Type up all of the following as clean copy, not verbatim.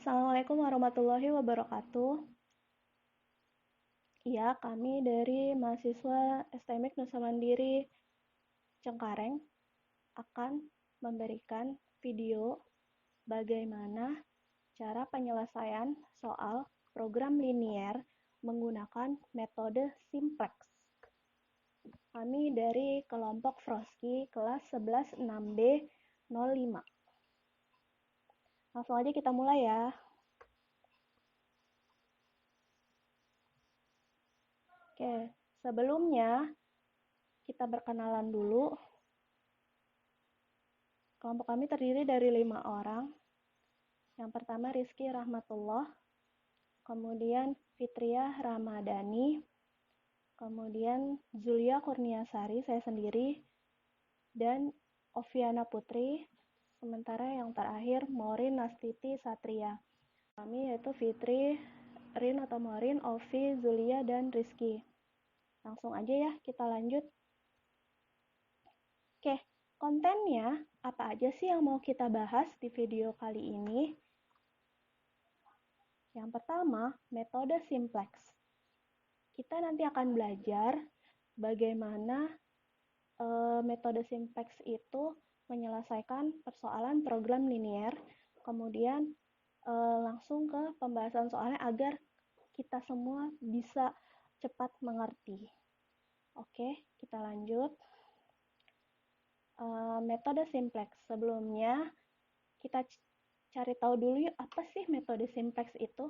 Assalamualaikum warahmatullahi wabarakatuh. Iya, kami dari mahasiswa STMIK Nusa Mandiri Cengkareng akan memberikan video bagaimana cara penyelesaian soal program linier menggunakan metode simplex. Kami dari kelompok Frosky kelas 11 6B 05. Langsung aja kita mulai ya. Oke, sebelumnya kita berkenalan dulu. Kelompok kami terdiri dari 5 orang. Yang pertama Rizky Rahmatullah, kemudian Fitria Ramadhani, kemudian Zulia Kurniasari, saya sendiri, dan Oviana Putri, sementara yang terakhir Morin Nastiti Satria. Kami yaitu Fitri, Rin atau Morin, Ovi, Zulia, dan Rizky. Langsung aja ya, kita lanjut. Oke, kontennya apa aja sih yang mau kita bahas di video kali ini? Yang pertama, metode simplex. Kita nanti akan belajar bagaimana metode simplex itu menyelesaikan persoalan program linier, kemudian langsung ke pembahasan soalnya agar kita semua bisa cepat mengerti. Oke, kita lanjut. Metode simplex. Sebelumnya, kita cari tahu dulu yuk, apa sih metode simplex itu?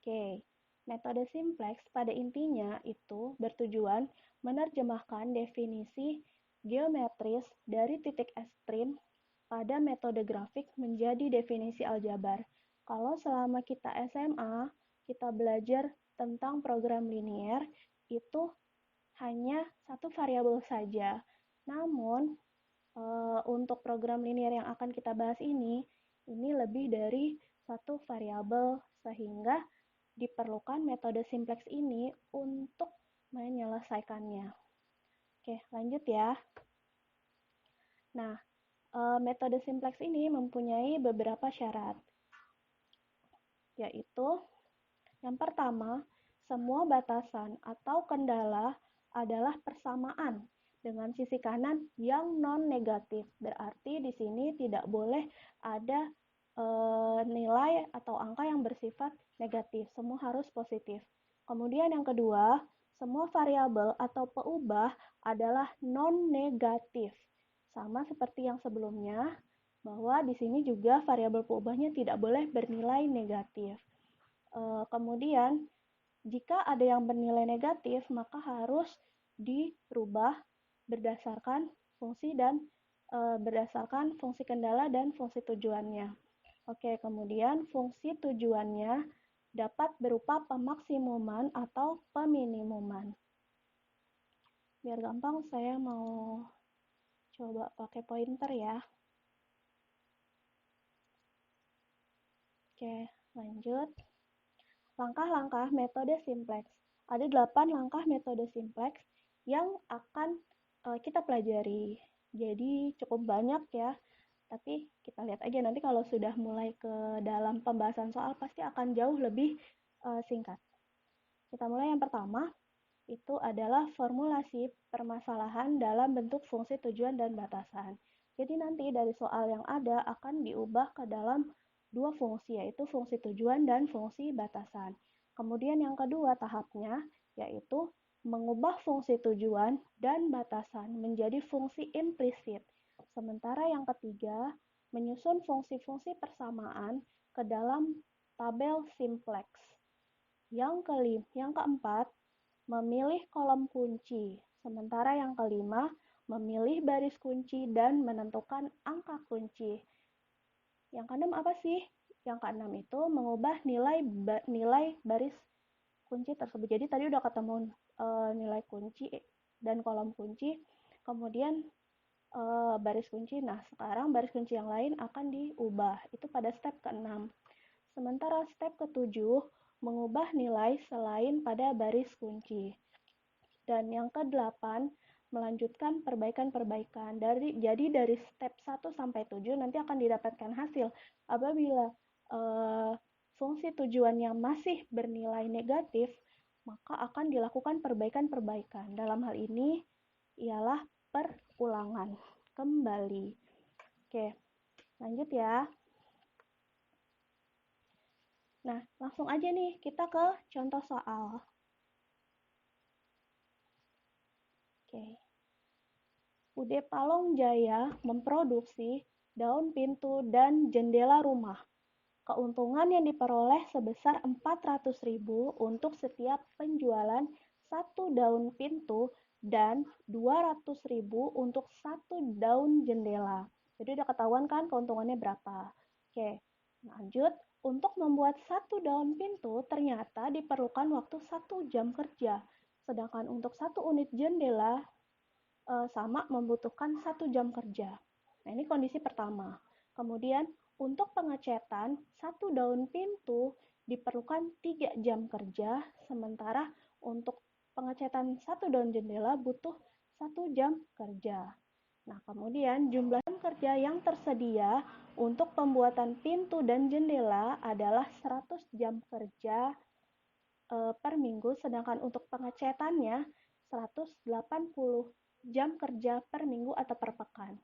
Oke, metode simplex pada intinya itu bertujuan menerjemahkan definisi geometris dari titik ekstrim pada metode grafik menjadi definisi aljabar. Kalau selama kita SMA, kita belajar tentang program linier, itu hanya satu variabel saja. Namun, untuk program linier yang akan kita bahas ini lebih dari satu variabel, sehingga diperlukan metode simplex ini untuk menyelesaikannya. Oke, lanjut ya. Nah, metode simplex ini mempunyai beberapa syarat, yaitu yang pertama, semua batasan atau kendala adalah persamaan dengan sisi kanan yang non-negatif. Berarti di sini tidak boleh ada nilai atau angka yang bersifat negatif. Semua harus positif. Kemudian yang kedua, semua variabel atau peubah adalah non-negatif. Sama seperti yang sebelumnya, bahwa di sini juga variabel peubahnya tidak boleh bernilai negatif. Kemudian, jika ada yang bernilai negatif, maka harus dirubah berdasarkan fungsi dan berdasarkan fungsi kendala dan fungsi tujuannya. Oke, kemudian fungsi tujuannya dapat berupa pemaksimuman atau peminimuman. Biar gampang, saya mau coba pakai pointer ya. Oke, lanjut. Langkah-langkah metode simplex. Ada 8 langkah metode simplex yang akan kita pelajari. Jadi cukup banyak ya, tapi kita lihat aja nanti kalau sudah mulai ke dalam pembahasan soal pasti akan jauh lebih singkat. Kita mulai yang pertama, itu adalah formulasi permasalahan dalam bentuk fungsi tujuan dan batasan. Jadi nanti dari soal yang ada akan diubah ke dalam dua fungsi, yaitu fungsi tujuan dan fungsi batasan. Kemudian yang kedua tahapnya, yaitu mengubah fungsi tujuan dan batasan menjadi fungsi implisit. Sementara yang ketiga, menyusun fungsi-fungsi persamaan ke dalam tabel simplex. Yang keempat, memilih kolom kunci. Sementara yang kelima, memilih baris kunci dan menentukan angka kunci. Yang keenam apa sih? Yang keenam itu mengubah nilai baris kunci tersebut. Jadi tadi udah ketemu nilai kunci dan kolom kunci, kemudian baris kunci. Nah, sekarang baris kunci yang lain akan diubah. Itu pada step ke-6. Sementara step ke-7, mengubah nilai selain pada baris kunci. Dan yang ke-8, melanjutkan perbaikan-perbaikan. Jadi dari step 1 sampai 7 nanti akan didapatkan hasil apabila fungsi tujuan yang masih bernilai negatif, maka akan dilakukan perbaikan-perbaikan. Dalam hal ini ialah perulangan kembali. Oke, lanjut ya. Nah, langsung aja nih kita ke contoh soal. Oke. Bude Palong Jaya memproduksi daun pintu dan jendela rumah. Keuntungan yang diperoleh sebesar 400.000 untuk setiap penjualan satu daun pintu dan 200.000 untuk satu daun jendela. Jadi udah ketahuan kan keuntungannya berapa. Oke, lanjut. Untuk membuat satu daun pintu ternyata diperlukan waktu 1 jam kerja. Sedangkan untuk satu unit jendela sama membutuhkan 1 jam kerja. Nah, ini kondisi pertama. Kemudian, untuk pengecetan satu daun pintu diperlukan 3 jam kerja, sementara untuk pengecetan satu daun jendela butuh 1 jam kerja. Nah, kemudian jumlah jam kerja yang tersedia untuk pembuatan pintu dan jendela adalah 100 jam kerja per minggu, sedangkan untuk pengecatannya 180 jam kerja per minggu atau per pekan.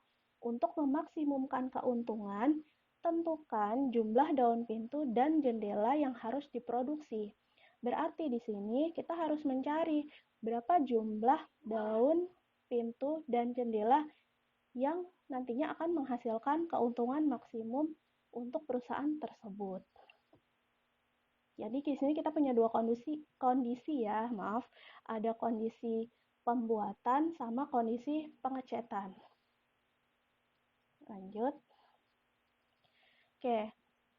Untuk memaksimumkan keuntungan, tentukan jumlah daun pintu dan jendela yang harus diproduksi. Berarti di sini kita harus mencari berapa jumlah daun, pintu, dan jendela yang nantinya akan menghasilkan keuntungan maksimum untuk perusahaan tersebut. Jadi di sini kita punya dua kondisi ya, maaf. Ada kondisi pembuatan sama kondisi pengecetan. Lanjut. Oke,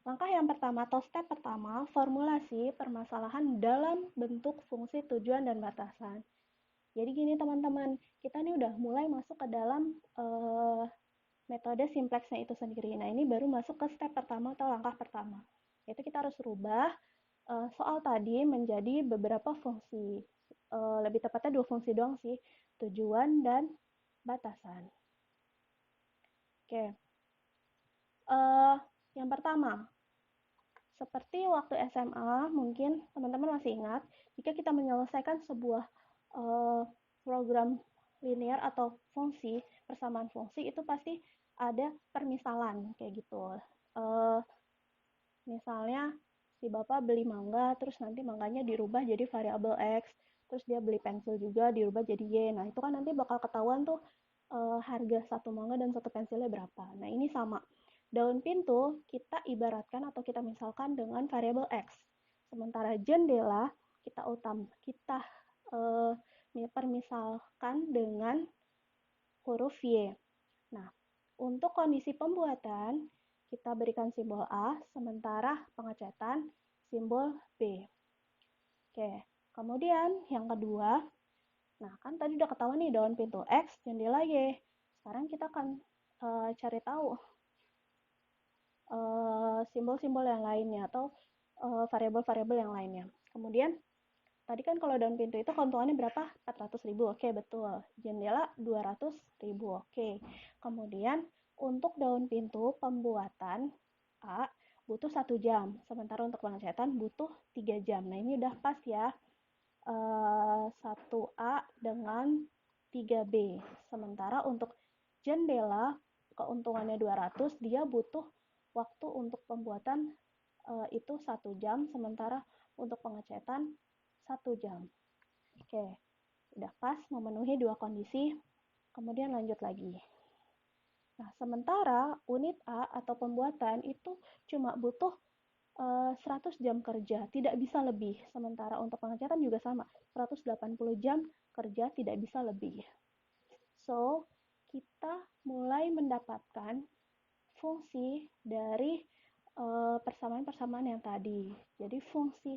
langkah yang pertama atau step pertama, formulasi permasalahan dalam bentuk fungsi tujuan dan batasan. Jadi gini teman-teman, kita nih udah mulai masuk ke dalam metode simplexnya itu sendiri. Nah, ini baru masuk ke step pertama atau langkah pertama. Yaitu kita harus rubah soal tadi menjadi beberapa fungsi. Lebih tepatnya 2 fungsi doang sih, tujuan dan batasan. Oke. Yang pertama, seperti waktu SMA, mungkin teman-teman masih ingat, jika kita menyelesaikan sebuah program linear atau fungsi, persamaan fungsi, itu pasti ada permisalan, kayak gitu. Misalnya, si bapak beli mangga, terus nanti mangganya dirubah jadi variabel X, terus dia beli pensil juga, dirubah jadi Y. Nah, itu kan nanti bakal ketahuan tuh harga satu mangga dan satu pensilnya berapa. Nah, ini sama. Daun pintu kita ibaratkan atau kita misalkan dengan variabel X. Sementara jendela kita permisalkan dengan huruf Y. Nah, untuk kondisi pembuatan, kita berikan simbol A, sementara pengecatan simbol B. Oke, kemudian yang kedua, nah kan tadi udah ketahuan nih daun pintu X, jendela Y. Sekarang kita akan cari tahu simbol-simbol yang lainnya atau variabel-variabel yang lainnya. Kemudian tadi kan kalau daun pintu itu keuntungannya berapa? 400.000. Oke, betul. Jendela 200.000. Oke. Kemudian untuk daun pintu pembuatan A butuh 1 jam, sementara untuk pengecatan butuh 3 jam. Nah, ini udah pas ya. 1A dengan 3B. Sementara untuk jendela keuntungannya 200, dia butuh waktu untuk pembuatan itu 1 jam, sementara untuk pengecatan 1 jam. Oke, udah pas memenuhi dua kondisi. Kemudian lanjut lagi. Nah, sementara unit A atau pembuatan itu cuma butuh 100 jam kerja, tidak bisa lebih. Sementara untuk pengecatan juga sama, 180 jam kerja, tidak bisa lebih. So, kita mulai mendapatkan fungsi dari persamaan-persamaan yang tadi. Jadi fungsi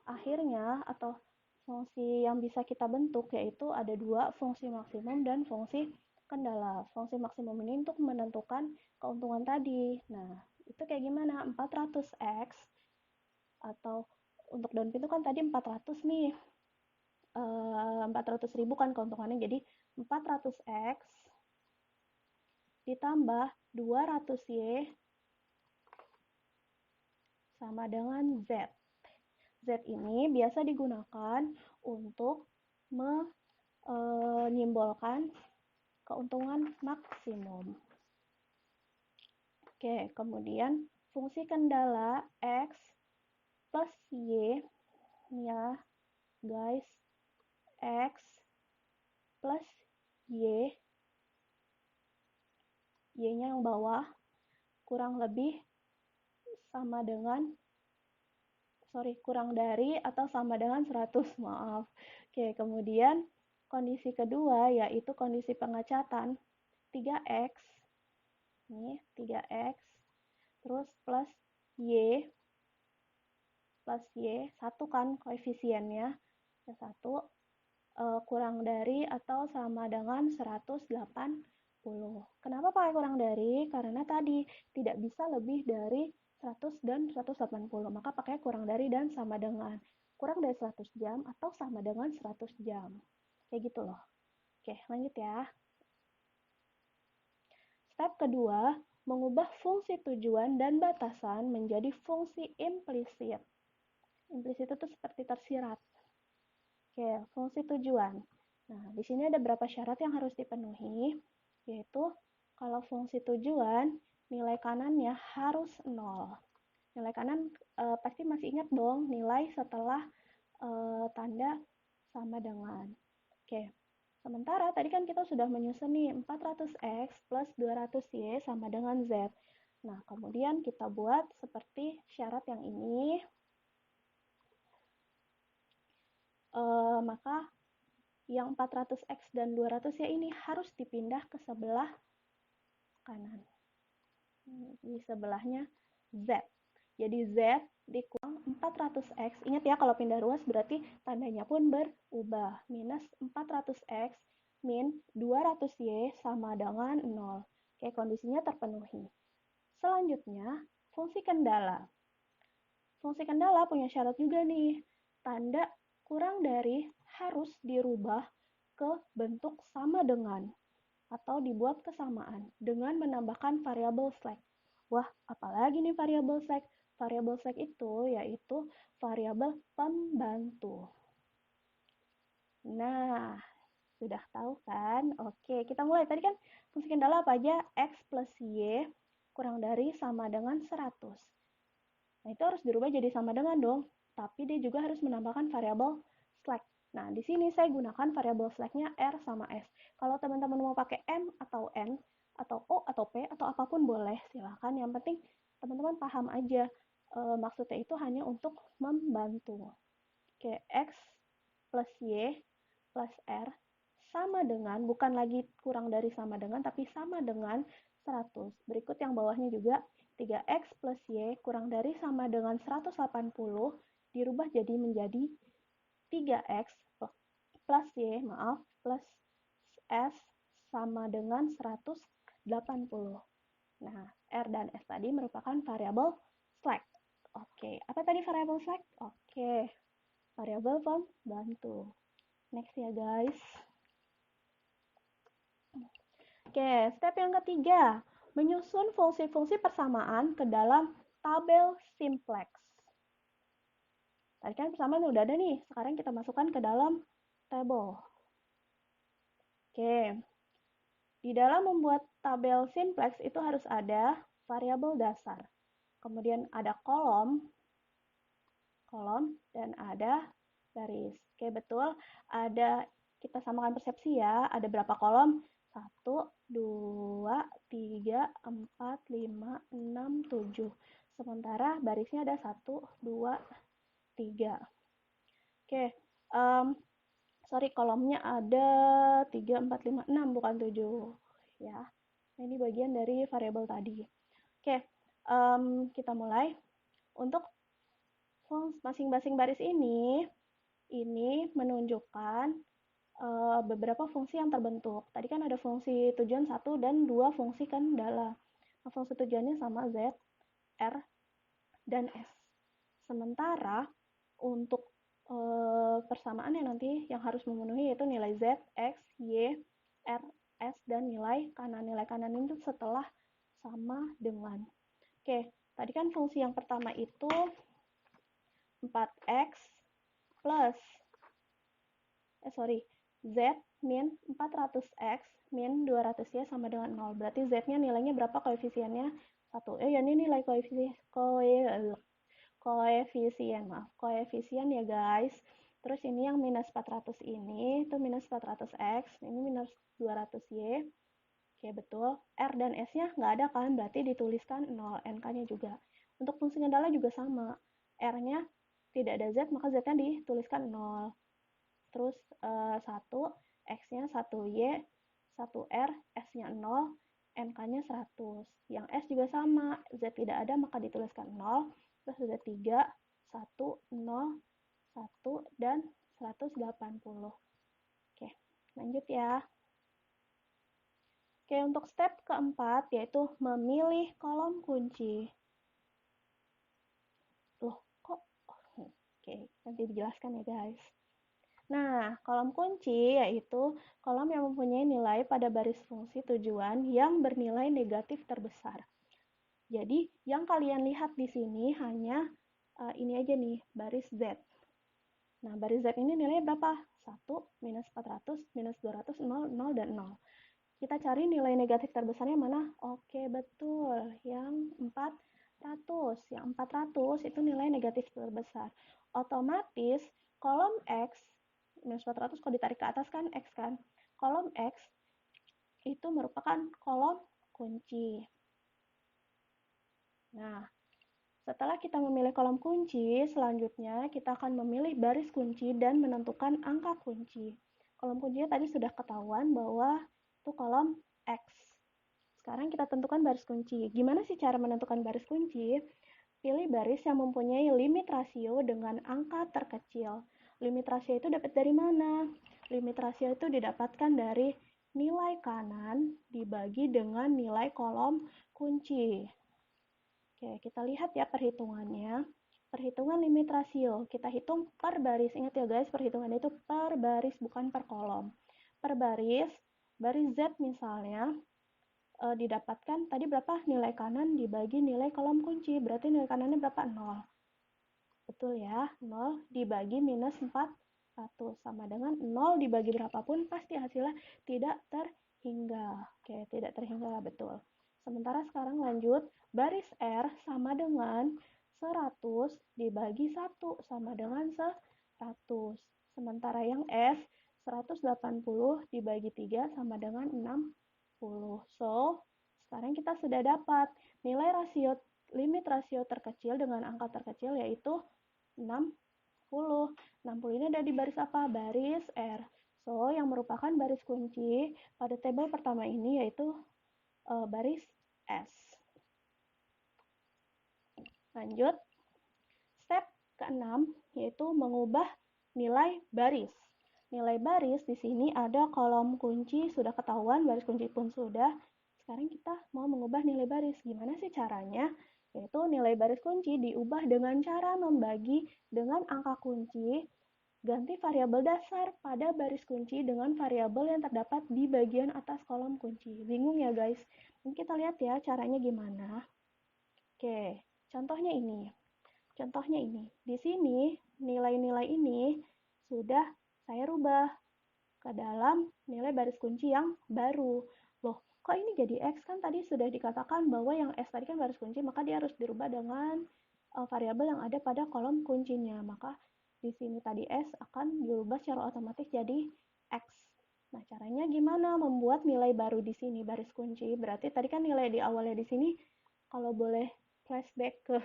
akhirnya atau fungsi yang bisa kita bentuk yaitu ada 2, fungsi maksimum dan fungsi kendala. Fungsi maksimum ini untuk menentukan keuntungan tadi. Nah, itu kayak gimana? 400x atau untuk daun pintu kan tadi 400 nih. 400.000 kan keuntungannya, jadi 400x ditambah 200y sama dengan Z. Z ini biasa digunakan untuk menyimbolkan keuntungan maksimum. Oke, kemudian fungsi kendala X plus Y, ya guys, X plus Y, Y-nya yang bawah, kurang lebih sama dengan, kurang dari atau sama dengan 100, maaf. Oke, kemudian kondisi kedua yaitu kondisi pengecatan 3X, nih 3X, terus plus Y, satu kan koefisiennya, ya satu, kurang dari atau sama dengan 180. Kenapa pakai kurang dari? Karena tadi tidak bisa lebih dari 100 dan 180, maka pakai kurang dari dan sama dengan. Kurang dari 100 jam atau sama dengan 100 jam. Kayak gitu loh. Oke, lanjut ya. Step kedua, mengubah fungsi tujuan dan batasan menjadi fungsi implisit. Implisit itu seperti tersirat. Oke, fungsi tujuan. Nah, di sini ada beberapa syarat yang harus dipenuhi, yaitu kalau fungsi tujuan, nilai kanannya harus 0. Nilai kanan pasti masih ingat dong, nilai setelah tanda sama dengan. Oke, sementara tadi kan kita sudah menyusun nih 400X plus 200Y sama dengan Z. Nah, kemudian kita buat seperti syarat yang ini. Maka yang 400X dan 200Y ini harus dipindah ke sebelah kanan. Di sebelahnya Z. Jadi Z dikurang 400X. Ingat ya, kalau pindah ruas berarti tandanya pun berubah. Minus 400X min 200Y sama dengan 0. Oke, kondisinya terpenuhi. Selanjutnya, fungsi kendala. Fungsi kendala punya syarat juga nih. Tanda kurang dari harus dirubah ke bentuk sama dengan atau dibuat kesamaan dengan menambahkan variabel slack. Wah, apalagi nih variabel slack? Variabel slack itu yaitu variabel pembantu. Nah, sudah tahu kan? Oke, kita mulai. Tadi kan fungsi kendala apa aja? X plus Y kurang dari sama dengan 100. Nah, itu harus dirubah jadi sama dengan dong. Tapi dia juga harus menambahkan variabel slack. Nah, di sini saya gunakan variabel slack-nya R sama S. Kalau teman-teman mau pakai M atau N, atau O atau P, atau apapun boleh, silahkan. Yang penting teman-teman paham aja. Maksudnya itu hanya untuk membantu. Oke, X plus Y plus R sama dengan, bukan lagi kurang dari sama dengan, tapi sama dengan 100. Berikut yang bawahnya juga, 3X plus Y kurang dari sama dengan 180 dirubah jadi menjadi 3X plus Y, plus S sama dengan 180. Nah, R dan S tadi merupakan variabel slack. Oke, apa tadi variabel slack? Oke, variabel pembantu. Next ya guys. Oke, step yang ketiga, menyusun fungsi-fungsi persamaan ke dalam tabel simplex. Tadi kan persamaan udah ada nih, sekarang kita masukkan ke dalam tabel. Oke, di dalam membuat tabel simplex itu harus ada variabel dasar. Kemudian ada kolom, dan ada garis. Oke, betul. Ada, kita samakan persepsi ya, ada berapa kolom? 1, 2, 3, 4, 5, 6, 7. Sementara barisnya ada 1, 2, 3. Oke, kolomnya ada 3, 4, 5, 6, bukan 7. Ya, nah, ini bagian dari variabel tadi. Oke, kita mulai. Untuk masing-masing baris ini menunjukkan beberapa fungsi yang terbentuk. Tadi kan ada fungsi tujuan 1 dan 2 fungsi kendala. Nah, fungsi tujuannya sama Z, R, dan S. Sementara untuk persamaan yang nanti yang harus memenuhi yaitu nilai Z, X, Y, R, S, dan nilai kanan. Nilai kanan itu setelah sama dengan. Oke, Tadi kan fungsi yang pertama itu 4x plus, z min 400x min 200y sama dengan 0. Berarti z-nya nilainya berapa koefisiennya? 1. Ya ini nilai koefisien ya guys. Terus ini yang minus 400 ini, itu minus 400x, ini minus 200y. Oke, betul. R dan S-nya nggak ada kan, berarti dituliskan 0, NK-nya juga. Untuk fungsi kendala juga sama. R-nya tidak ada Z, maka Z-nya dituliskan 0. Terus 1, X-nya 1Y, 1R, S-nya 0, NK-nya 100. Yang S juga sama, Z tidak ada, maka dituliskan 0. Terus Z3, 1, 0, 1, dan 180. Oke, lanjut ya. Oke, untuk step keempat yaitu memilih kolom kunci. Loh, kok? Oke, nanti dijelaskan ya guys. Nah, kolom kunci yaitu kolom yang mempunyai nilai pada baris fungsi tujuan yang bernilai negatif terbesar. Jadi, yang kalian lihat di sini hanya ini aja nih, baris Z. Nah, baris Z ini nilainya berapa? 1, minus 400, minus 200, 0, 0, dan 0. Kita cari nilai negatif terbesarnya mana? Oke, betul. Yang 400. Yang 400 itu nilai negatif terbesar. Otomatis kolom X, minus 400 kalau ditarik ke atas kan X kan. Kolom X itu merupakan kolom kunci. Nah, setelah kita memilih kolom kunci, selanjutnya kita akan memilih baris kunci dan menentukan angka kunci. Kolom kuncinya tadi sudah ketahuan bahwa itu kolom X. Sekarang kita tentukan baris kunci. Gimana sih cara menentukan baris kunci? Pilih baris yang mempunyai limit rasio dengan angka terkecil. Limit rasio itu dapat dari mana? Limit rasio itu didapatkan dari nilai kanan dibagi dengan nilai kolom kunci. Oke, kita lihat ya perhitungannya. Perhitungan limit rasio, kita hitung per baris. Ingat ya guys, perhitungannya itu per baris, bukan per kolom. Per baris, baris Z misalnya, didapatkan tadi berapa? Nilai kanan dibagi nilai kolom kunci. Berarti nilai kanannya berapa? 0. Betul ya, 0 dibagi minus 400. Sama dengan 0 dibagi berapapun, pasti hasilnya tidak terhingga. Oke, tidak terhingga, betul. Sementara sekarang lanjut, baris R sama dengan 100 dibagi 1 sama dengan 100. Sementara yang S, 180 dibagi 3 sama dengan 60. So, sekarang kita sudah dapat nilai rasio limit rasio terkecil dengan angka terkecil yaitu 60. 60 ini ada di baris apa? Baris R. So, yang merupakan baris kunci pada tabel pertama ini yaitu baris S. Lanjut, step ke-6 yaitu mengubah nilai baris. Nilai baris di sini ada kolom kunci sudah ketahuan, baris kunci pun sudah. Sekarang kita mau mengubah nilai baris. Gimana sih caranya? Yaitu nilai baris kunci diubah dengan cara membagi dengan angka kunci, ganti variabel dasar pada baris kunci dengan variabel yang terdapat di bagian atas kolom kunci. Bingung ya guys? Ini kita lihat ya caranya gimana. Oke, contohnya ini. Contohnya ini. Di sini nilai-nilai ini sudah saya rubah ke dalam nilai baris kunci yang baru. Loh, kok ini jadi X? Kan tadi sudah dikatakan bahwa yang S tadi kan baris kunci, maka dia harus dirubah dengan variabel yang ada pada kolom kuncinya. Maka di sini tadi S akan dirubah secara otomatis jadi X. Nah, caranya gimana membuat nilai baru di sini baris kunci? Berarti tadi kan nilai di awalnya di sini, kalau boleh flashback ke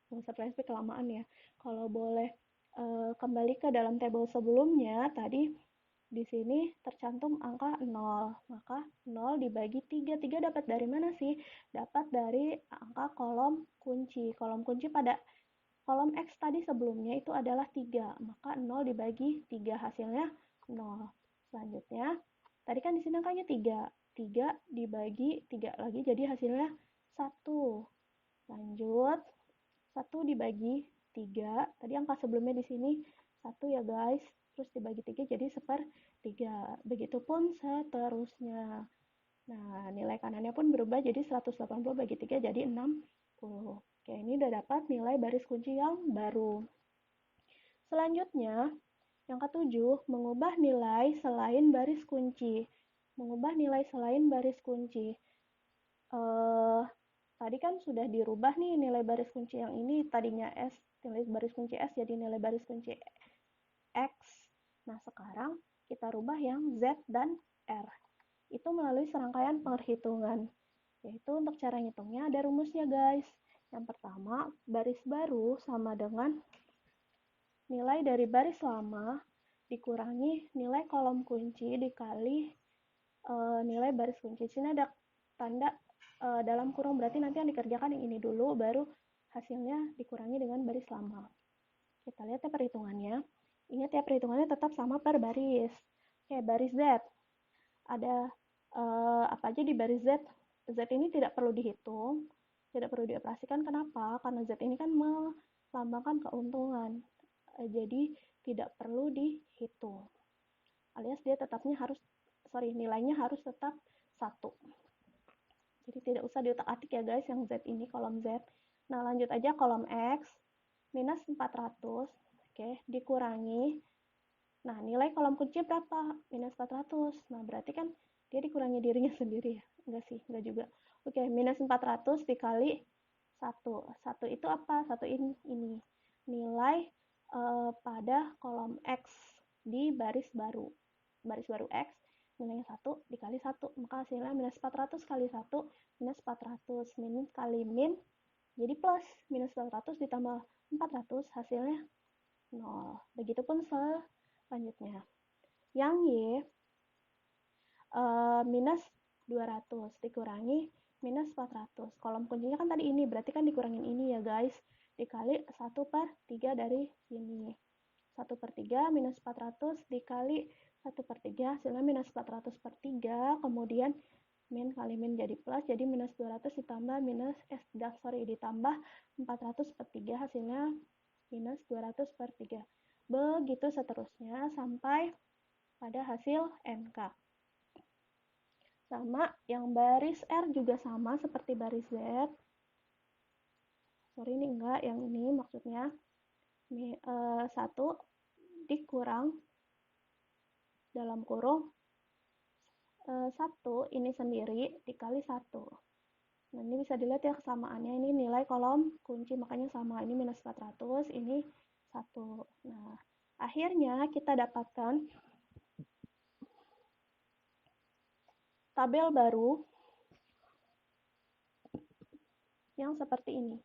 nggak usah flashback kelamaan ya. Kalau boleh kembali ke dalam tabel sebelumnya, tadi di sini tercantum angka 0. Maka 0 dibagi 3. 3 dapat dari mana sih? Dapat dari angka kolom kunci. Kolom kunci pada kolom X tadi sebelumnya itu adalah 3. Maka 0 dibagi 3 hasilnya 0. Selanjutnya, tadi kan di sini angkanya 3. 3 dibagi 3 lagi jadi hasilnya 1. Lanjut, 1 dibagi 3. Tadi angka sebelumnya di sini 1 ya guys. Terus dibagi 3 jadi 1/3. Begitupun seterusnya. Nah, nilai kanannya pun berubah jadi 180 bagi 3 jadi 60. Oke, ini udah dapat nilai baris kunci yang baru. Selanjutnya, yang ketujuh, mengubah nilai selain baris kunci. Mengubah nilai selain baris kunci. Tadi kan sudah dirubah nih nilai baris kunci yang ini, tadinya S, nilai baris kunci S jadi nilai baris kunci X. Nah, sekarang kita rubah yang Z dan R. Itu melalui serangkaian perhitungan. Yaitu untuk cara ngitungnya ada rumusnya, guys. Yang pertama, baris baru sama dengan nilai dari baris lama dikurangi nilai kolom kunci dikali nilai baris kunci. Sini ada tanda dalam kurung, berarti nanti yang dikerjakan yang ini dulu, baru hasilnya dikurangi dengan baris lama. Kita lihat ya perhitungannya. Ingat ya, perhitungannya tetap sama per baris. Oke, baris Z. Ada apa aja di baris Z? Z ini tidak perlu dihitung, tidak perlu dioperasikan. Kenapa? Karena Z ini kan melambangkan keuntungan. Jadi tidak perlu dihitung. Alias dia nilainya harus tetap 1. Jadi tidak usah diutak-atik ya guys yang Z ini, kolom Z. Nah, lanjut aja kolom X, minus 400, oke, dikurangi. Nah, nilai kolom kunci berapa? Minus 400. Nah, berarti kan dia dikurangi dirinya sendiri ya? Enggak sih, enggak juga. Oke, minus 400 dikali 1. 1 itu apa? 1 ini. Nilai pada kolom X di baris baru. Baris baru X, nilainya 1 dikali 1. Maka hasilnya minus 400 kali 1, minus 400. Min kali min, jadi plus. Minus 400 ditambah 400, hasilnya 0. Begitupun selanjutnya. Yang Y minus 200 dikurangi minus 400. Kolom kuncinya kan tadi ini, berarti kan dikurangin ini ya guys. Dikali 1/3 dari sini. 1/3 minus 400 dikali 1/3, hasilnya minus 400/3. Kemudian min kali min jadi plus, jadi minus 200 ditambah ditambah 400/3, hasilnya minus 200/3. Begitu seterusnya sampai pada hasil NK. Sama, yang baris R juga sama seperti baris Z. Sorry, ini enggak, yang ini maksudnya 1 dikurang dalam kurung 1 ini sendiri dikali 1. Nah, ini bisa dilihat ya kesamaannya, ini nilai kolom kunci, makanya sama, ini minus 400, ini 1. Nah, akhirnya kita dapatkan tabel baru yang seperti ini.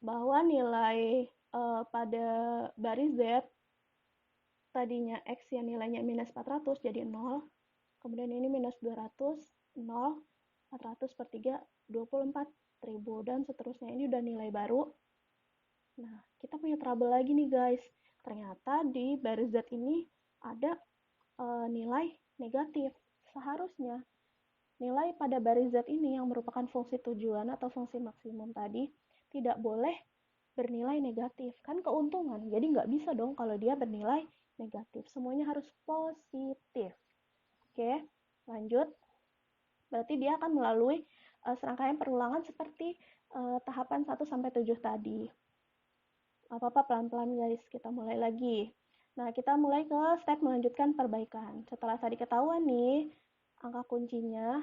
Bahwa nilai pada baris Z tadinya X yang nilainya minus 400 jadi 0, kemudian ini minus 200, 0, 400/3, 24.000, dan seterusnya. Ini udah nilai baru. Nah, kita punya trouble lagi nih guys. Ternyata di baris Z ini ada nilai negatif. Seharusnya nilai pada baris Z ini yang merupakan fungsi tujuan atau fungsi maksimum tadi tidak boleh bernilai negatif. Kan keuntungan, jadi nggak bisa dong kalau dia bernilai negatif. Semuanya harus positif. Oke, lanjut. Berarti dia akan melalui serangkaian perulangan seperti tahapan 1-7 tadi. Apa-apa pelan-pelan guys, kita mulai lagi. Nah, kita mulai ke step melanjutkan perbaikan. Setelah tadi ketahuan nih, angka kuncinya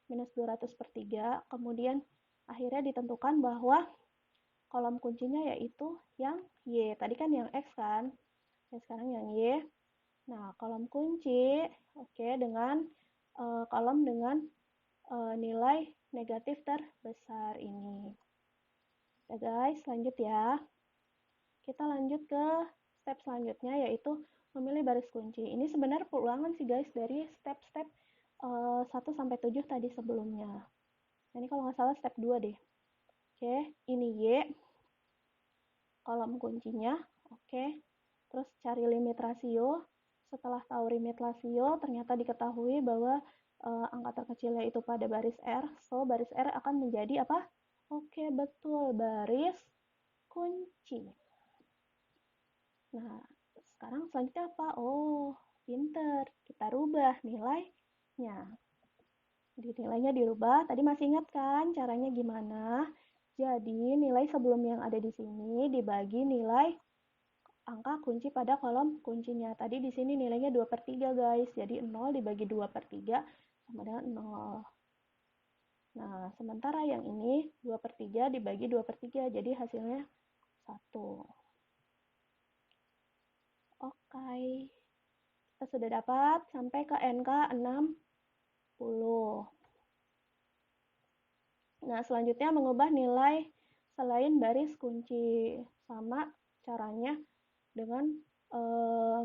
minus 200/3, kemudian akhirnya ditentukan bahwa kolom kuncinya yaitu yang Y. Tadi kan yang X kan, ya sekarang yang Y. Nah, kolom kunci, oke, dengan kolom dengan nilai negatif terbesar ini. Ya guys, lanjut ya. Kita lanjut ke step selanjutnya, yaitu memilih baris kunci. Ini sebenarnya perulangan sih guys dari step-step 1-7 tadi sebelumnya. Nah, ini kalau nggak salah step 2 deh. Oke, ini Y, kolom kuncinya. Oke, terus cari limit rasio. Setelah tahu limit rasio, ternyata diketahui bahwa angka terkecilnya itu pada baris R. So, baris R akan menjadi apa? Oke, betul, baris kunci. Nah, sekarang selanjutnya apa? Oh, pinter. Kita rubah nilainya. Jadi nilainya dirubah. Tadi masih ingat kan caranya gimana? Jadi nilai sebelum yang ada di sini dibagi nilai angka kunci pada kolom kuncinya. Tadi di sini nilainya 2/3 guys. Jadi 0 dibagi 2/3 sama dengan 0. Nah, sementara yang ini 2/3 dibagi 2/3. Jadi hasilnya 1. Oke. Kita sudah dapat sampai ke NK 60. Nah, selanjutnya mengubah nilai selain baris kunci. Sama caranya dengan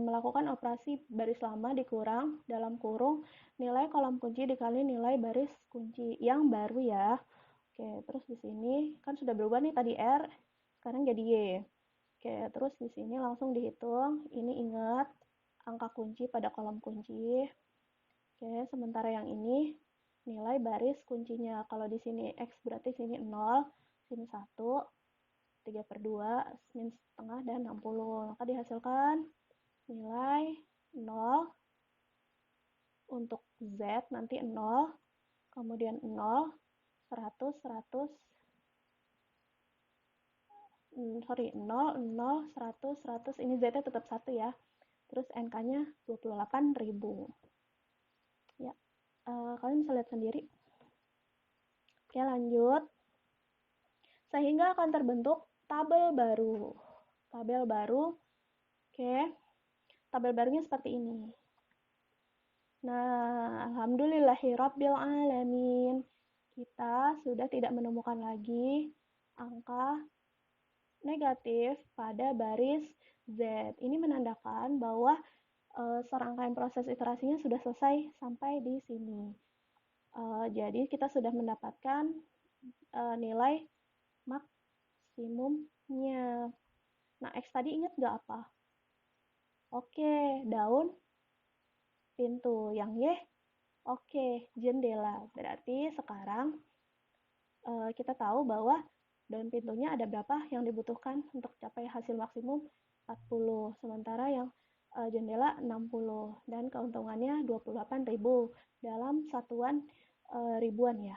melakukan operasi baris lama dikurang dalam kurung nilai kolom kunci dikali nilai baris kunci yang baru ya. Oke, terus di sini kan sudah berubah nih tadi R, sekarang jadi Y. Oke, terus di sini langsung dihitung. Ini ingat angka kunci pada kolom kunci. Oke, sementara yang ini nilai baris kuncinya. Kalau di sini X berarti sini 0, sini 1, 3/2, min setengah, dan 60. Maka dihasilkan nilai 0 untuk Z nanti 0, kemudian 0, 100, 100, 0, 0, 100, 100, ini Z-nya tetap 1 ya. Terus NK-nya 28.000. Ya, kalian bisa lihat sendiri. Oke, lanjut. Sehingga akan terbentuk tabel baru. Tabel baru, oke. Tabel barunya seperti ini. Nah, alhamdulillahirabbil alamin. Kita sudah tidak menemukan lagi angka negatif pada baris Z. Ini menandakan bahwa serangkaian proses iterasinya sudah selesai sampai di sini. Jadi kita sudah mendapatkan nilai maksimumnya. Nah, X tadi ingat nggak apa? Oke, daun, pintu. Yang Y, oke, jendela. Berarti sekarang kita tahu bahwa daun pintunya ada berapa yang dibutuhkan untuk capai hasil maksimum 40. Sementara yang jendela 60. Dan keuntungannya 28.000 dalam satuan ribuan ya.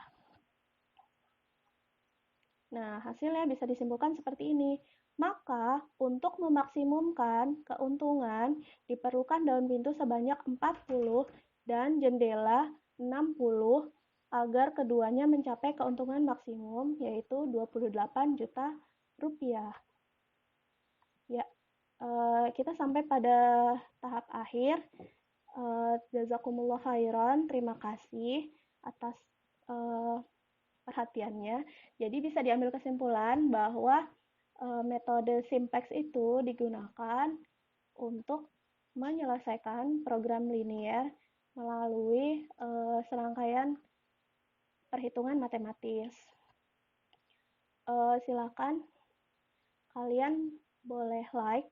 Nah, hasilnya bisa disimpulkan seperti ini. Maka, untuk memaksimumkan keuntungan, diperlukan daun pintu sebanyak 40 dan jendela 60 agar keduanya mencapai keuntungan maksimum, yaitu 28 juta rupiah. Ya, kita sampai pada tahap akhir. Jazakumullah khairan, terima kasih atas perhatiannya. Jadi bisa diambil kesimpulan bahwa metode Simplex itu digunakan untuk menyelesaikan program linear melalui serangkaian perhitungan matematis. Silakan kalian boleh like,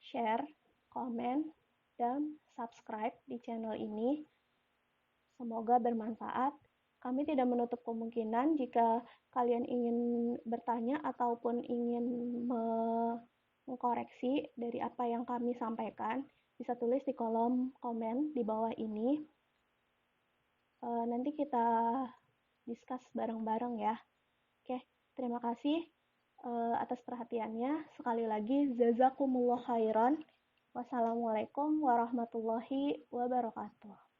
share, komen, dan subscribe di channel ini. Semoga bermanfaat. Kami tidak menutup kemungkinan jika kalian ingin bertanya ataupun ingin mengkoreksi dari apa yang kami sampaikan, bisa tulis di kolom komen di bawah ini. Nanti kita discuss bareng-bareng ya. Oke, terima kasih atas perhatiannya. Sekali lagi, jazakumullah khairan. Wassalamualaikum warahmatullahi wabarakatuh.